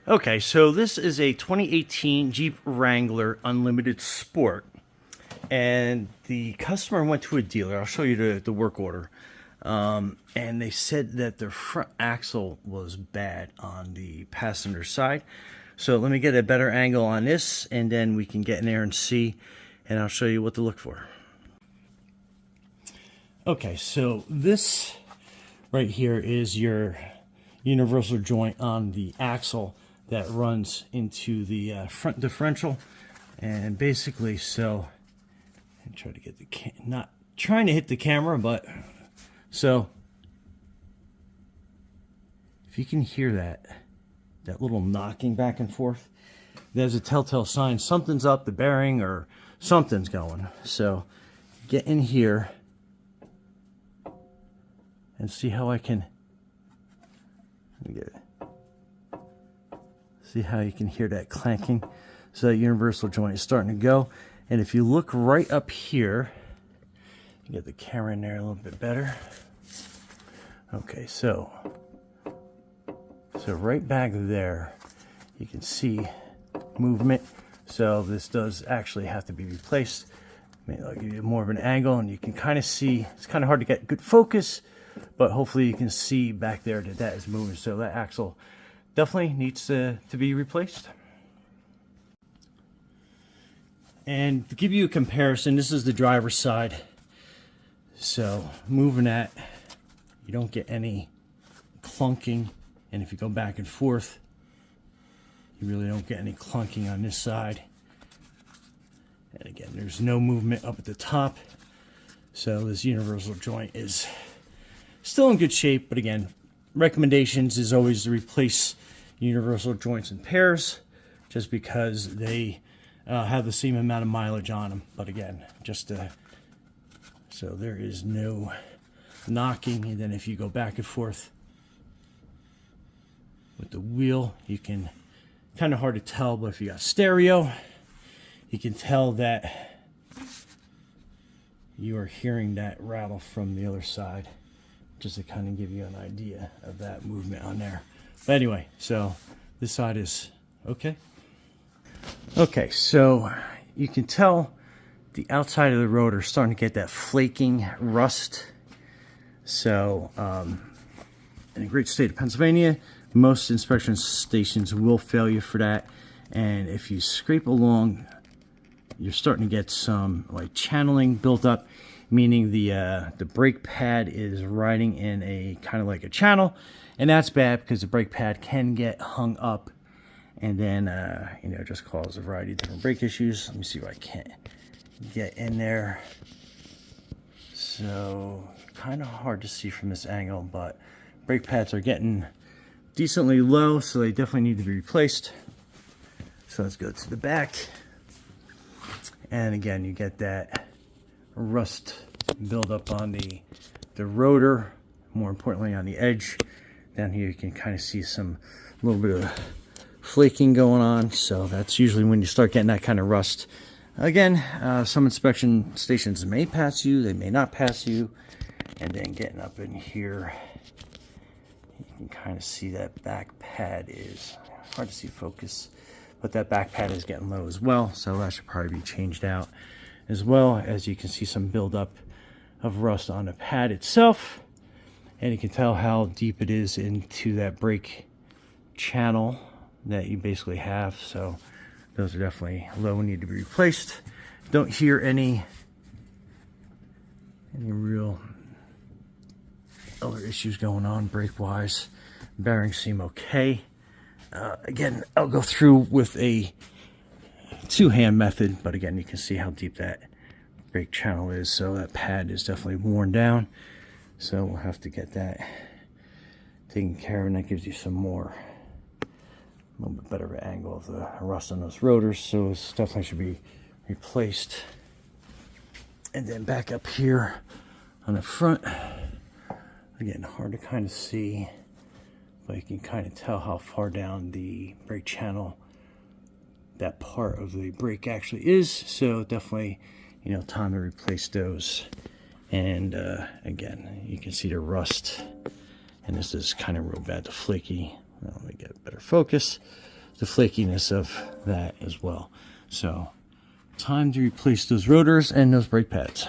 Okay, so this is a 2018 Jeep Wrangler Unlimited Sport, and the customer went to a dealer. I'll show you the work order. And they said that the front axle was bad on the passenger side. So let me get a better angle on this, and then we can get in there and see, and I'll show you what to look for. Okay, so this right here is your universal joint on the axle that runs into the front differential. And basically, so I try to get the not trying to hit the camera, but so if you can hear that little knocking back and forth, there's a telltale sign something's up, the bearing or something's going. So get in here and see how I can, let me get it. See how you can hear that clanking? So that universal joint is starting to go. And if you look right up here, you get the camera in there a little bit better. Okay, so right back there, you can see movement. So this does actually have to be replaced. Maybe I'll give you more of an angle, and you can kind of see, it's kind of hard to get good focus, but hopefully you can see back there that that is moving. So that axle definitely needs to be replaced. And to give you a comparison, this is the driver's side. So moving that, you don't get any clunking. And if you go back and forth, you really don't get any clunking on this side. And again, there's no movement up at the top. So this universal joint is still in good shape, but again, recommendations is always to replace universal joints in pairs, just because they have the same amount of mileage on them. But again, just so there is no knocking. And then if you go back and forth with the wheel, you can, kind of hard to tell, but if you got stereo, you can tell that you are hearing that rattle from the other side, just to kind of give you an idea of that movement on there. But anyway, so this side is okay. Okay, so you can tell the outside of the rotor is starting to get that flaking rust. So in the great state of Pennsylvania, most inspection stations will fail you for that. And if you scrape along, you're starting to get some like channeling built up, meaning the brake pad is riding in a kind of like a channel, and that's bad because the brake pad can get hung up, and then you know, just cause a variety of different brake issues. Let me see if I can get in there. So kind of hard to see from this angle, but brake pads are getting decently low, so they definitely need to be replaced. So let's go to the back, and again, you get that rust buildup on the rotor, more importantly on the edge. Down here you can kind of see some little bit of flaking going on, so that's usually when you start getting that kind of rust. Again, some inspection stations may pass you, they may not pass you. And then getting up in here, you can kind of see that back pad is hard to see focus, but that back pad is getting low as well, so that should probably be changed out, as well as you can see some buildup of rust on the pad itself. And you can tell how deep it is into that brake channel that you basically have. So those are definitely low and need to be replaced. Don't hear any real other issues going on brake wise. Bearings seem okay. Again, I'll go through with a two-hand method, but again, you can see how deep that brake channel is. So that pad is definitely worn down. So we'll have to get that taken care of, and that gives you some more, a little bit better of an angle of the rust on those rotors. So this definitely should be replaced. And then back up here on the front, again, hard to kind of see, but you can kind of tell how far down the brake channel that part of the brake actually is. So definitely, you know, time to replace those. And again, you can see the rust, and this is kind of real bad, the flaky. Let me get a better focus. the flakiness of that as well. So time to replace those rotors and those brake pads.